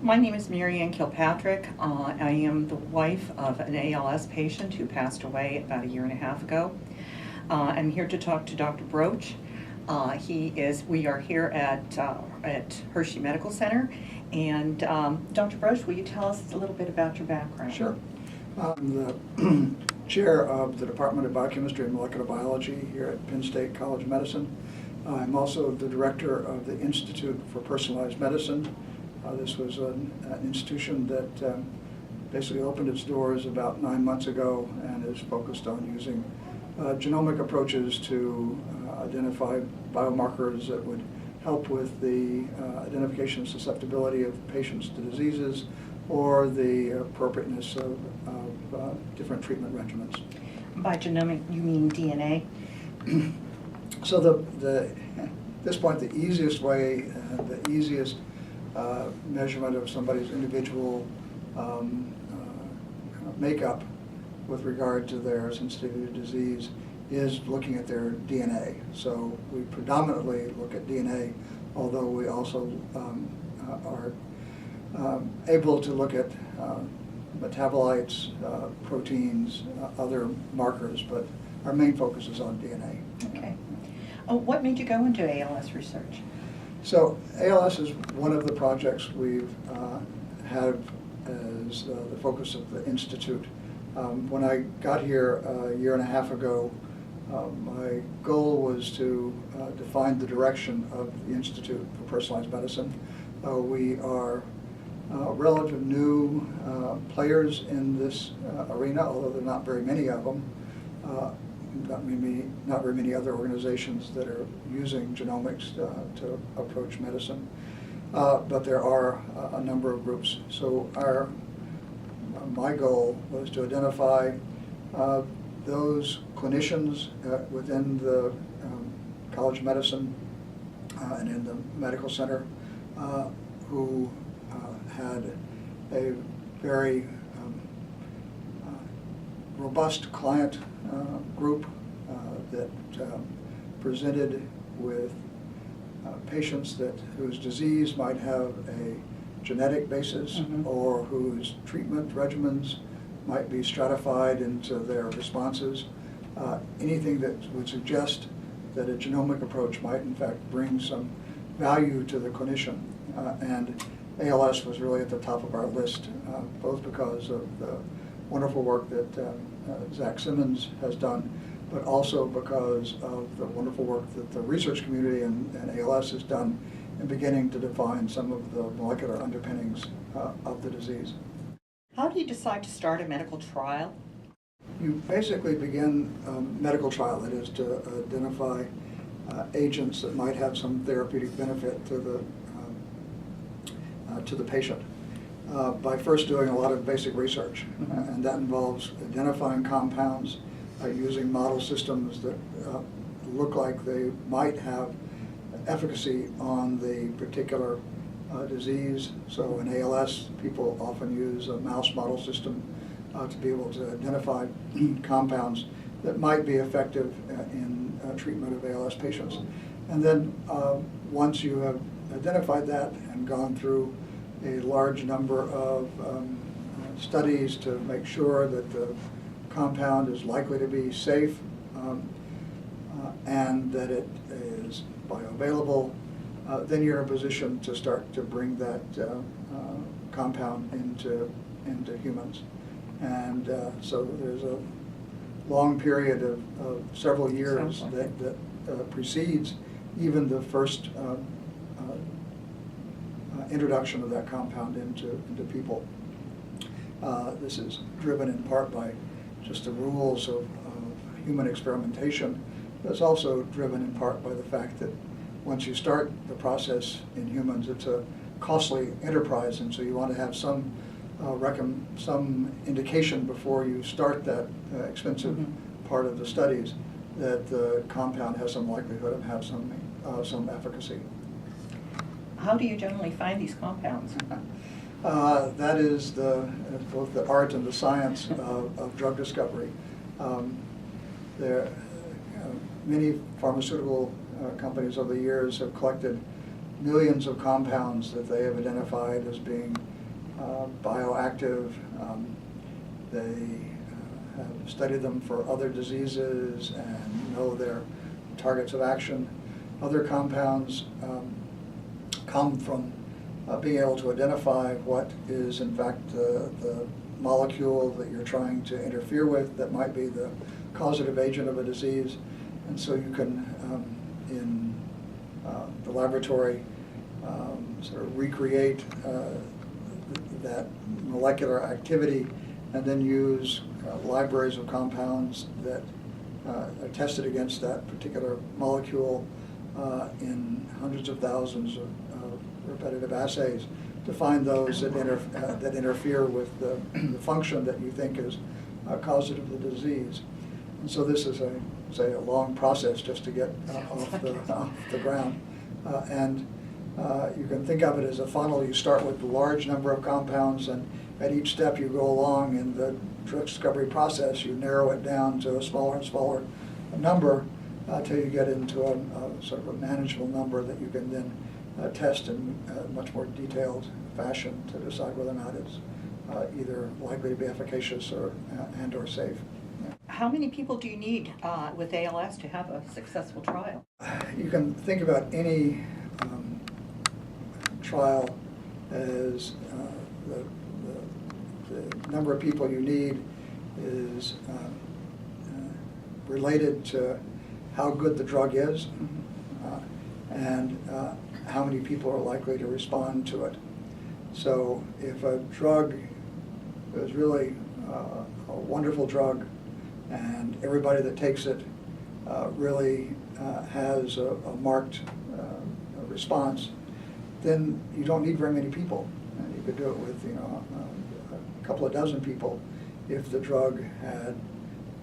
My name is Maryann Kilpatric. I am the wife of an ALS patient who passed away about a year and a half ago. I'm here to talk to Dr. Broach. We are here at Hershey Medical Center. And Dr. Broach, will you tell us a little bit about your background? Sure. I'm the chair of the Department of Biochemistry and Molecular Biology here at Penn State College of Medicine. I'm also the director of the Institute for Personalized Medicine. This was an institution that basically opened its doors about 9 months ago and is focused on using genomic approaches to identify biomarkers that would help with the identification of susceptibility of patients to diseases or the appropriateness of different treatment regimens. By genomic, you mean DNA? So at this point, the easiest way, the easiest measurement of somebody's individual makeup with regard to their sensitivity to disease is looking at their DNA. So we predominantly look at DNA, although we also are able to look at metabolites, proteins, other markers, but our main focus is on DNA. Okay. What made you go into ALS research? So ALS is one of the projects we've had as the focus of the Institute. When I got here a year and a half ago, my goal was to define the direction of the Institute for Personalized Medicine. We are relative new players in this arena, although there are not very many of them. Not very many other organizations that are using genomics to approach medicine, but there are a number of groups. So my goal was to identify those clinicians within the College of Medicine and in the medical center who had a very robust client group that presented with patients whose disease might have a genetic basis or whose treatment regimens might be stratified into their responses. Anything that would suggest that a genomic approach might in fact bring some value to the clinician. And ALS was really at the top of our list, both because of the wonderful work that Zach Simmons has done, but also because of the wonderful work that the research community and ALS has done in beginning to define some of the molecular underpinnings of the disease. How do you decide to start a medical trial? You basically begin a medical trial, that is to identify agents that might have some therapeutic benefit to the patient. By first doing a lot of basic research, and that involves identifying compounds, using model systems that look like they might have efficacy on the particular disease. So in ALS, people often use a mouse model system to be able to identify compounds that might be effective in treatment of ALS patients. And then once you have identified that and gone through a large number of studies to make sure that the compound is likely to be safe and that it is bioavailable, then you're in a position to start to bring that compound into humans. And so there's a long period of several years that precedes even the first introduction of that compound into people. This is driven in part by just the rules of human experimentation. It's also driven in part by the fact that once you start the process in humans, it's a costly enterprise, and so you want to have some indication before you start that expensive part of the studies that the compound has some likelihood of have some efficacy. How do you generally find these compounds? That is both the art and the science of drug discovery. Many pharmaceutical companies over the years have collected millions of compounds that they have identified as being bioactive. They have studied them for other diseases and know their targets of action. Other compounds come from being able to identify what is in fact the molecule that you're trying to interfere with that might be the causative agent of a disease. And so you can, in the laboratory, sort of recreate that molecular activity and then use libraries of compounds that are tested against that particular molecule in hundreds of thousands of repetitive assays to find those that interfere with the function that you think is causative of the disease. And so this is a long process just to get off the ground. You can think of it as a funnel. You start with a large number of compounds, and at each step you go along in the drug discovery process, you narrow it down to a smaller and smaller number until you get into a sort of a manageable number that you can then test in a much more detailed fashion to decide whether or not it's either likely to be efficacious or safe. Yeah. How many people do you need with ALS to have a successful trial? You can think about any trial as the number of people you need is related to how good the drug is and how many people are likely to respond to it. So if a drug is really a wonderful drug and everybody that takes it really has a marked response, then you don't need very many people. And you could do it with a couple of dozen people if the drug had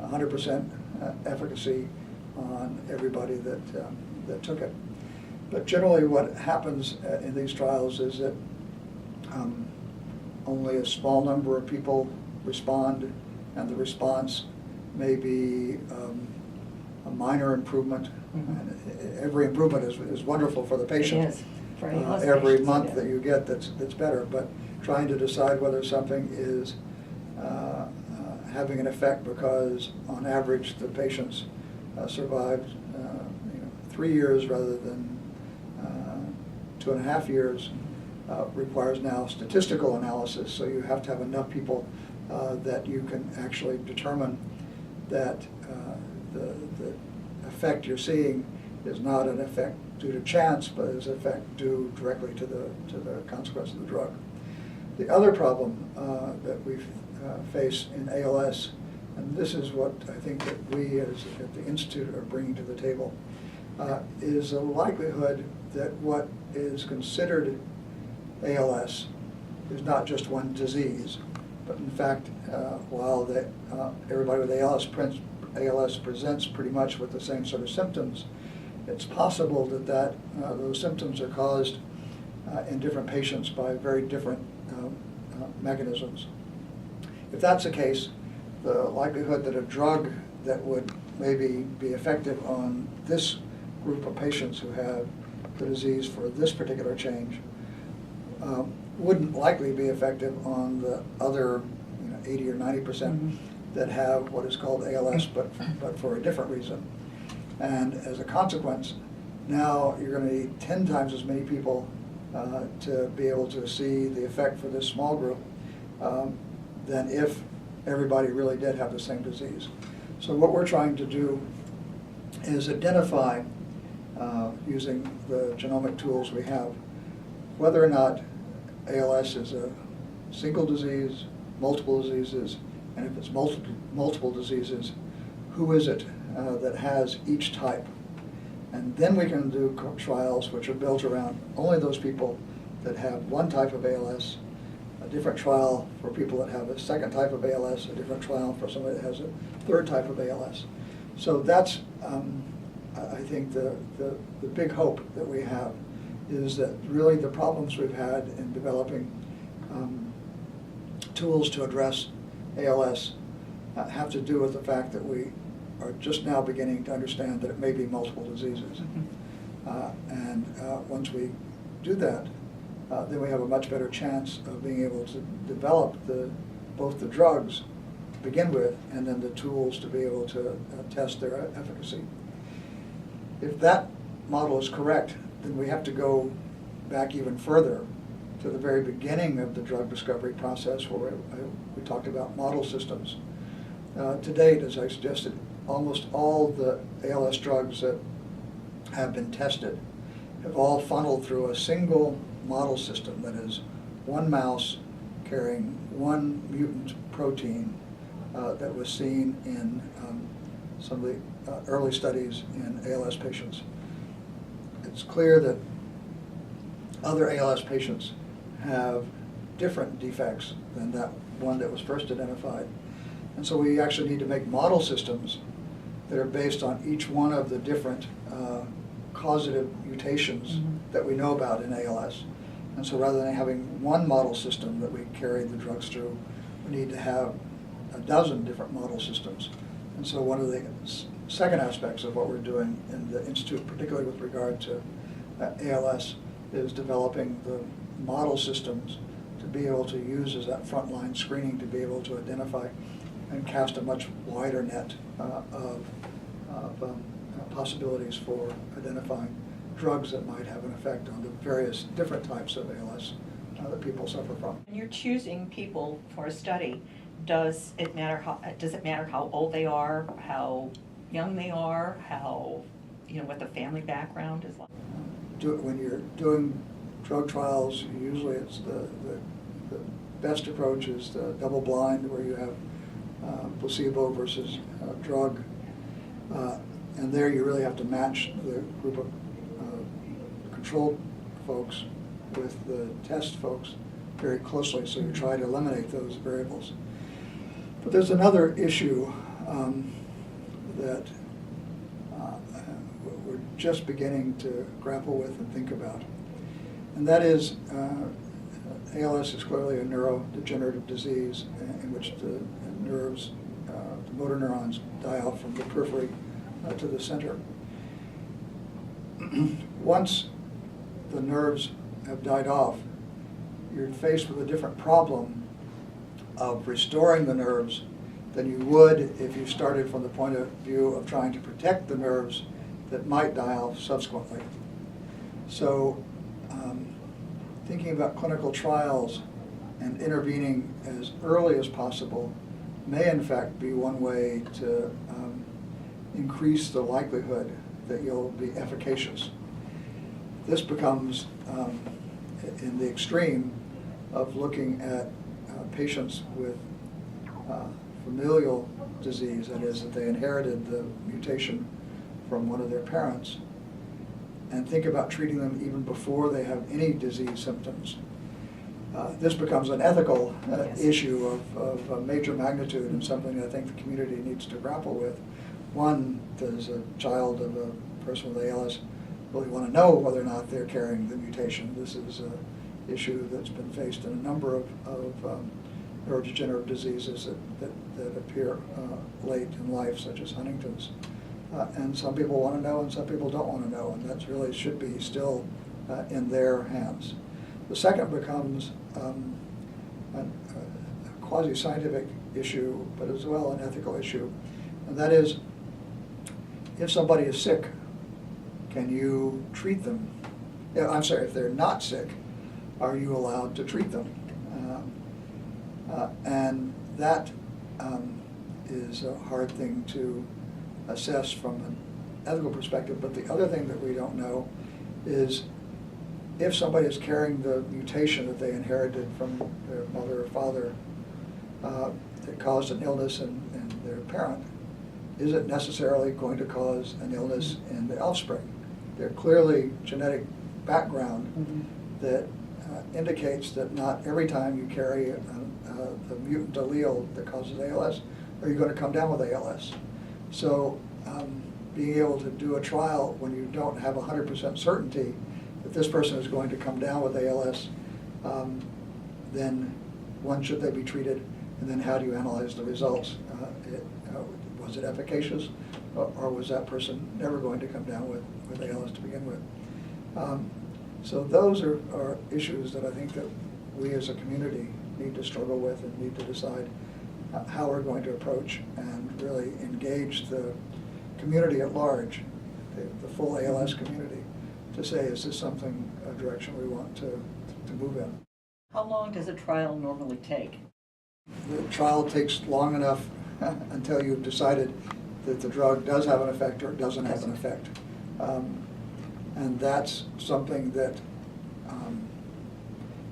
100% efficacy on everybody that took it. But generally what happens in these trials is that only a small number of people respond, and the response may be a minor improvement. Mm-hmm. And every improvement is wonderful for the patient. It is. For ALS every patients, month yeah. that you get that's better, but trying to decide whether something is having an effect because on average the patients survived 3 years rather than 2.5 years requires now statistical analysis. So you have to have enough people that you can actually determine that the effect you're seeing is not an effect due to chance, but is an effect due directly to the consequence of the drug. The other problem that we face in ALS, and this is what I think that we at the Institute are bringing to the table, is a likelihood that what is considered ALS is not just one disease, but in fact, while everybody with ALS presents pretty much with the same sort of symptoms, it's possible that those symptoms are caused in different patients by very different mechanisms. If that's the case, the likelihood that a drug that would maybe be effective on this group of patients who have the disease for this particular change wouldn't likely be effective on the other 80 or 90% mm-hmm. that have what is called ALS, but for a different reason. And as a consequence, now you're going to need 10 times as many people to be able to see the effect for this small group than if everybody really did have the same disease. So what we're trying to do is identify, using the genomic tools we have, whether or not ALS is a single disease, multiple diseases, and if it's multiple diseases, who is it that has each type? And then we can do trials which are built around only those people that have one type of ALS, a different trial for people that have a second type of ALS, a different trial for somebody that has a third type of ALS. So that's, I think, the big hope that we have is that really the problems we've had in developing tools to address ALS have to do with the fact that we are just now beginning to understand that it may be multiple diseases. Mm-hmm. And once we do that, then we have a much better chance of being able to develop both the drugs to begin with and then the tools to be able to test their efficacy. If that model is correct, then we have to go back even further to the very beginning of the drug discovery process where we talked about model systems. To date, as I suggested, almost all the ALS drugs that have been tested have all funneled through a single model system, that is one mouse carrying one mutant protein that was seen in some of the early studies in ALS patients. It's clear that other ALS patients have different defects than that one that was first identified. And so we actually need to make model systems that are based on each one of the different causative mutations that we know about in ALS. And so rather than having one model system that we carry the drugs through, we need to have a dozen different model systems. And so one of the second aspects of what we're doing in the Institute, particularly with regard to ALS, is developing the model systems to be able to use as that frontline screening to be able to identify and cast a much wider net of possibilities for identifying drugs that might have an effect on the various different types of ALS that people suffer from. When you're choosing people for a study, does it matter how old they are, how young they are, how, what the family background is like? When you're doing drug trials, usually it's the best approach is the double blind, where you have placebo versus drug. And there you really have to match the group of control folks with the test folks very closely, so you try to eliminate those variables. But there's another issue that we're just beginning to grapple with and think about. And that is, ALS is clearly a neurodegenerative disease in which the nerves, the motor neurons, die off from the periphery to the center. Once the nerves have died off, you're faced with a different problem of restoring the nerves than you would if you started from the point of view of trying to protect the nerves that might die off subsequently. So thinking about clinical trials and intervening as early as possible may in fact be one way to increase the likelihood that you'll be efficacious. This becomes in the extreme of looking at patients with familial disease, that is, that they inherited the mutation from one of their parents, and think about treating them even before they have any disease symptoms. This becomes an ethical issue of major magnitude and something I think the community needs to grapple with. One, does a child of a person with ALS really want to know whether or not they're carrying the mutation? This is an issue that's been faced in a number of neurodegenerative diseases that appear late in life, such as Huntington's. And some people want to know and some people don't want to know, and that really should be still in their hands. The second becomes a quasi-scientific issue, but as well an ethical issue, and that is, if somebody is sick, can you treat them? I'm sorry, if they're not sick, are you allowed to treat them? And that is a hard thing to assess from an ethical perspective, but the other thing that we don't know is if somebody is carrying the mutation that they inherited from their mother or father that caused an illness in their parent, is it necessarily going to cause an illness in the offspring? There's clearly genetic background that indicates that not every time you carry the mutant allele that causes ALS are you going to come down with ALS. So being able to do a trial when you don't have 100% certainty that this person is going to come down with ALS, then when should they be treated, and then how do you analyze the results? Was it efficacious, or was that person never going to come down with ALS to begin with? So those are issues that I think that we as a community need to struggle with and need to decide how we're going to approach and really engage the community at large, the full ALS community, to say, is this something, a direction we want to move in? How long does a trial normally take? The trial takes long enough until you've decided that the drug does have an effect or it doesn't have an effect. And that's something that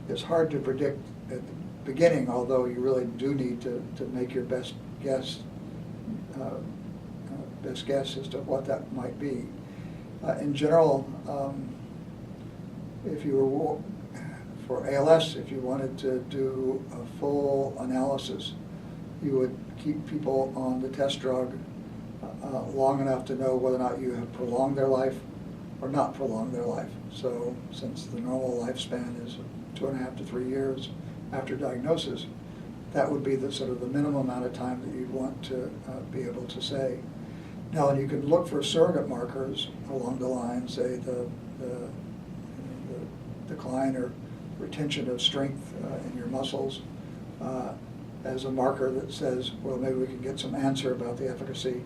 is hard to predict at the beginning, although you really do need to make your best guess as to what that might be. In general, if you were, for ALS, if you wanted to do a full analysis, you would keep people on the test drug long enough to know whether or not you have prolonged their life or not prolonged their life. So since the normal lifespan is 2.5 to 3 years after diagnosis, that would be the sort of the minimum amount of time that you'd want to be able to say. Now, you can look for surrogate markers along the line, say the decline or retention of strength in your muscles as a marker that says, well, maybe we can get some answer about the efficacy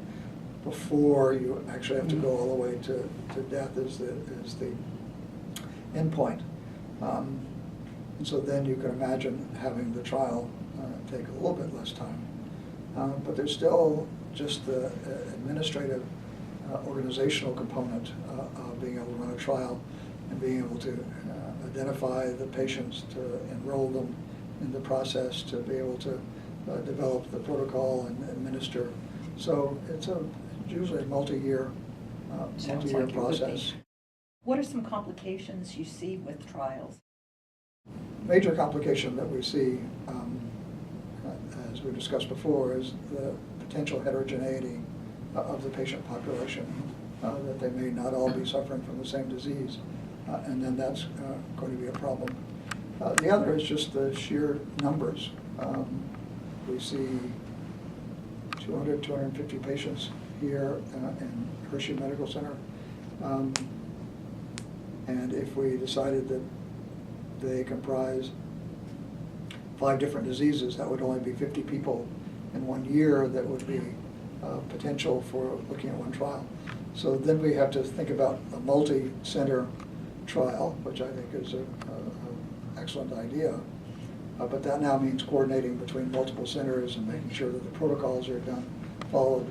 before you actually have to go all the way to death as the endpoint. And so then you can imagine having the trial take a little bit less time. But there's still just the administrative organizational component of being able to run a trial and being able to identify the patients, to enroll them in the process, to be able to develop the protocol and administer. So it's usually a multi-year process. What are some complications you see with trials? Major complication that we see, as we discussed before, is the potential heterogeneity of the patient population, that they may not all be suffering from the same disease, and then that's going to be a problem. The other is just the sheer numbers. We see 200, 250 patients here in Hershey Medical Center, and if we decided that they comprise 5 different diseases, that would only be 50 people in 1 year that would be potential for looking at one trial. So then we have to think about a multi-center trial, which I think is an excellent idea. But that now means coordinating between multiple centers and making sure that the protocols are followed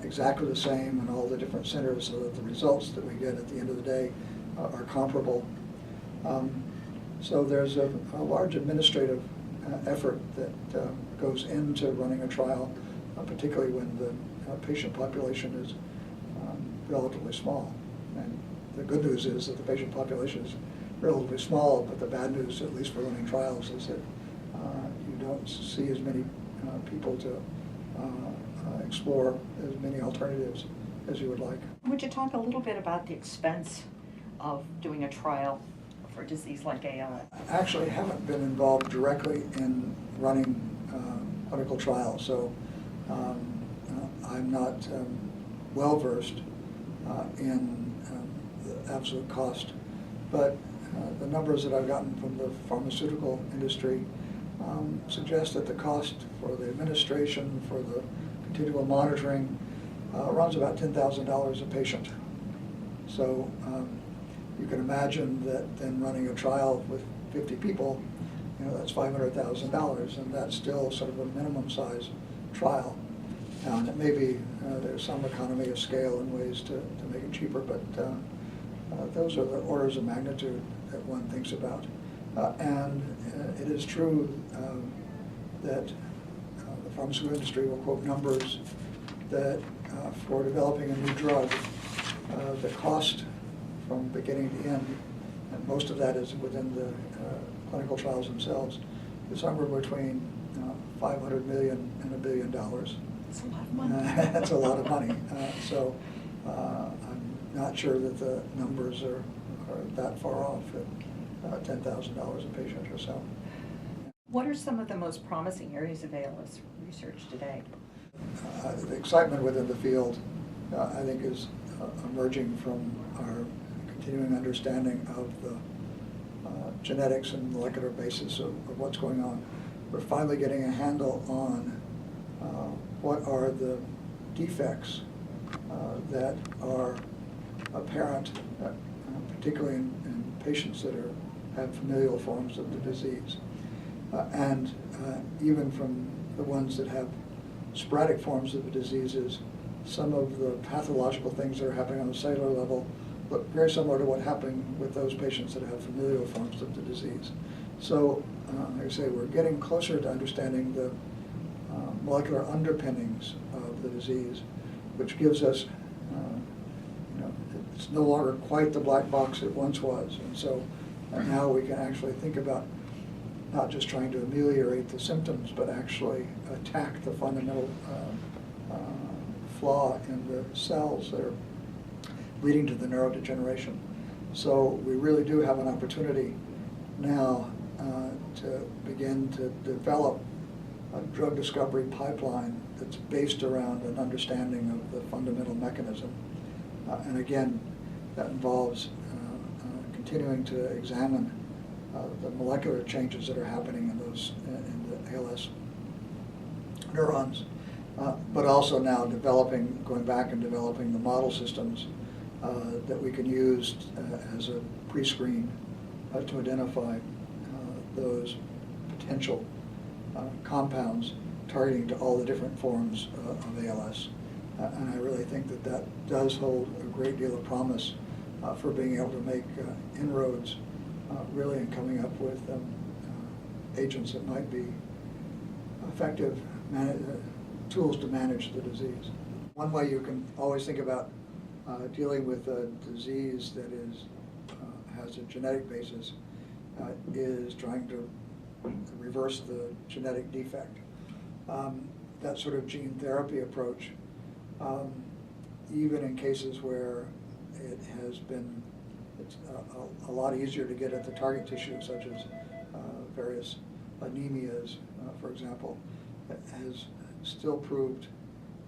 exactly the same in all the different centers, so that the results that we get at the end of the day are comparable. So there's a large administrative effort that goes into running a trial, particularly when the patient population is relatively small. And the good news is that the patient population is relatively small, but the bad news, at least for running trials, is that you don't see as many people to explore as many alternatives as you would like. Would you talk a little bit about the expense of doing a trial for a disease like ALS? I actually haven't been involved directly in running clinical trials, so I'm not well-versed in the absolute cost. But the numbers that I've gotten from the pharmaceutical industry suggest that the cost for the administration, for the continual monitoring, runs about $10,000 a patient. So you can imagine that then running a trial with 50 people, that's $500,000, and that's still sort of a minimum size trial. And it may be there's some economy of scale and ways to make it cheaper, but those are the orders of magnitude that one thinks about. And it is true that the pharmaceutical industry will quote numbers that for developing a new drug, the cost from beginning to end, and most of that is within the clinical trials themselves, is somewhere between $500 million and $1 billion. That's a lot of money. That's a lot of money. So I'm not sure that the numbers are that far off at $10,000 a patient or so. What are some of the most promising areas of ALS research today? The excitement within the field, I think, is emerging from our continuing understanding of the genetics and molecular basis of what's going on. We're finally getting a handle on what are the defects that are apparent, particularly in patients that have familial forms of the disease. And even from the ones that have sporadic forms of the diseases, some of the pathological things that are happening on the cellular level look very similar to what happened with those patients that have familial forms of the disease. So, like I say, we're getting closer to understanding the molecular underpinnings of the disease, which gives us, it's no longer quite the black box it once was. And so now we can actually think about not just trying to ameliorate the symptoms, but actually attack the fundamental flaw in the cells that are leading to the neurodegeneration. So we really do have an opportunity now to begin to develop a drug discovery pipeline that's based around an understanding of the fundamental mechanism. And again, that involves continuing to examine the molecular changes that are happening in the ALS neurons, but also now going back and developing the model systems that we can use as a pre-screen to identify those potential compounds targeting to all the different forms of ALS. And I really think that that does hold a great deal of promise for being able to make inroads really in coming up with agents that might be effective tools to manage the disease. One way you can always think about dealing with a disease that has a genetic basis is trying to reverse the genetic defect. That sort of gene therapy approach, even in cases where it's a lot easier to get at the target tissue, such as various anemias, for example, has still proved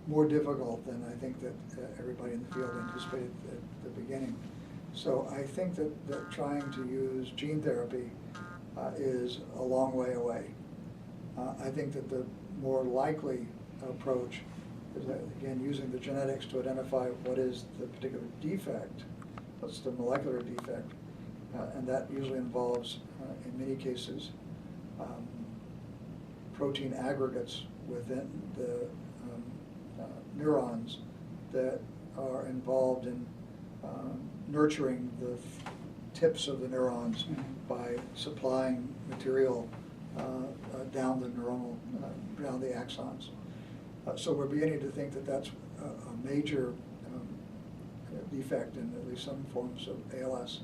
more difficult than I think that everybody in the field anticipated at the beginning. So I think that trying to use gene therapy is a long way away. I think that the more likely approach is, again, using the genetics to identify what is the particular defect, what's the molecular defect, and that usually involves, in many cases, protein aggregates within the neurons that are involved in nurturing the tips of the neurons by supplying material down the axons. So we're beginning to think that that's a major defect in at least some forms of ALS.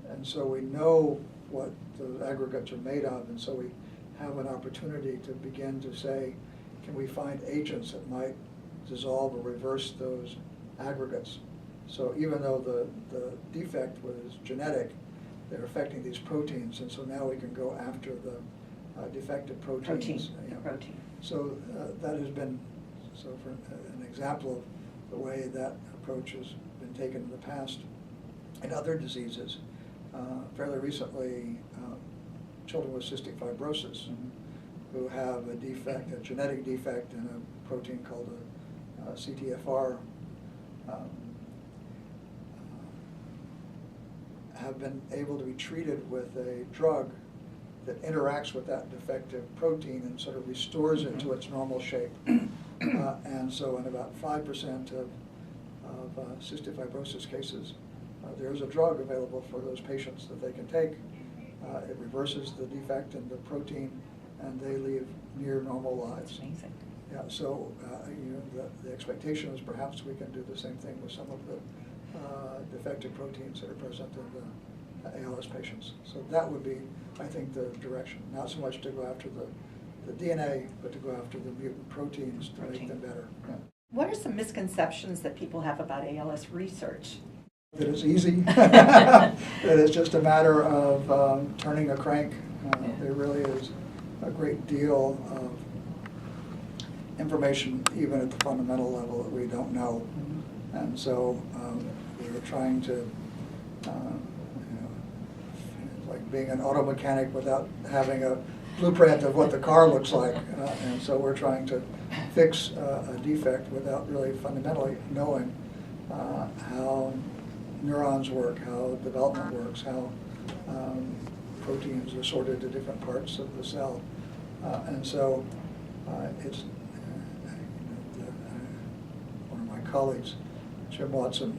And so we know what those aggregates are made of, and so we have an opportunity to begin to say, can we find agents that might dissolve or reverse those aggregates? So even though the defect was genetic, they're affecting these proteins, and so now we can go after the defective proteins. Protein. So that has been for an example of the way that approach has been taken in the past in other diseases. Fairly recently, children with cystic fibrosis who have a defect, a genetic defect in a protein called a CTFR, have been able to be treated with a drug that interacts with that defective protein and sort of restores it to its normal shape. And so in about 5% of cystic fibrosis cases, there's a drug available for those patients that they can take. It reverses the defect in the protein, and they live near normal lives. That's amazing. Yeah, so the expectation is perhaps we can do the same thing with some of the defective proteins that are present in the ALS patients. So that would be, I think, the direction. Not so much to go after the DNA, but to go after the mutant proteins to make them better. Yeah. What are some misconceptions that people have about ALS research? That it's easy, that it's just a matter of turning a crank. There really is a great deal of information, even at the fundamental level, that we don't know. And so we're trying to It's like being an auto mechanic without having a blueprint of what the car looks like. And so we're trying to fix a defect without really fundamentally knowing how neurons work, how development works, how proteins are sorted to different parts of the cell. And so it's one of my colleagues, Jim Watson,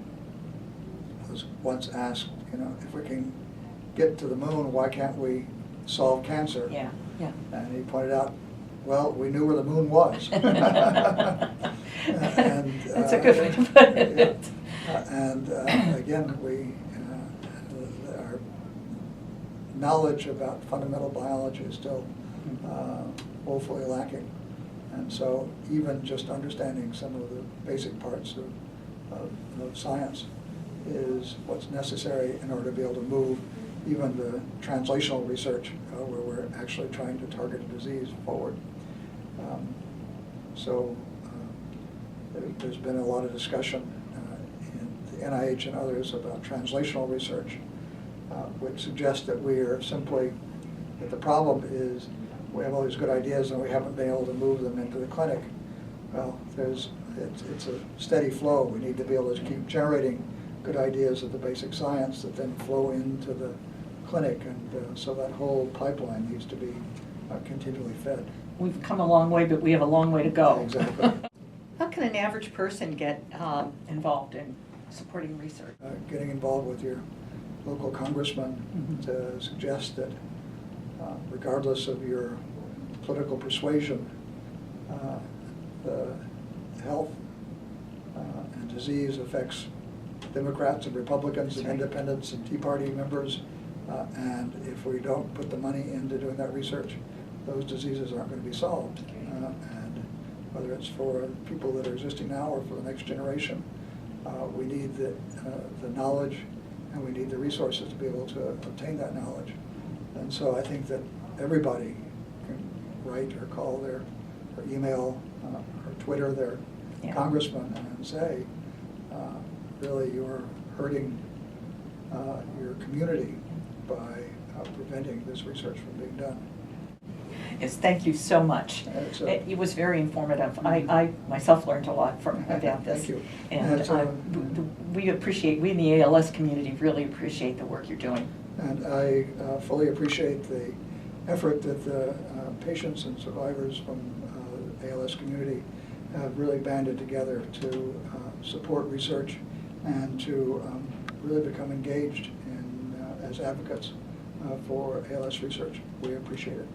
was once asked, if we can get to the moon, why can't we solve cancer? Yeah, yeah. And he pointed out, well, we knew where the moon was. And, That's a good way to put it. And again, our knowledge about fundamental biology is still woefully lacking. And so even just understanding some of the basic parts of science is what's necessary in order to be able to move even the translational research where we're actually trying to target a disease forward. There's been a lot of discussion in the NIH and others about translational research, which suggests that that the problem is we have all these good ideas and we haven't been able to move them into the clinic. Well, it's a steady flow. We need to be able to keep generating good ideas of the basic science that then flow into the clinic, and so that whole pipeline needs to be continually fed. We've come a long way, but we have a long way to go. Exactly. How can an average person get involved in supporting research? Getting involved with your local congressman to suggest that regardless of your political persuasion, the health and disease affects Democrats and Republicans and independents and Tea Party members, and if we don't put the money into doing that research, those diseases aren't going to be solved. And whether it's for people that are existing now or for the next generation, we need the knowledge and we need the resources to be able to obtain that knowledge. And so I think that everybody can write or call or email or Twitter their congressman and say, really, you're hurting your community by preventing this research from being done. Yes, thank you so much. It was very informative. I myself learned a lot about this. Thank you. And we in the ALS community really appreciate the work you're doing. And I fully appreciate the effort that the patients and survivors from the ALS community have really banded together to support research and to really become engaged in, as advocates for ALS research. We appreciate it.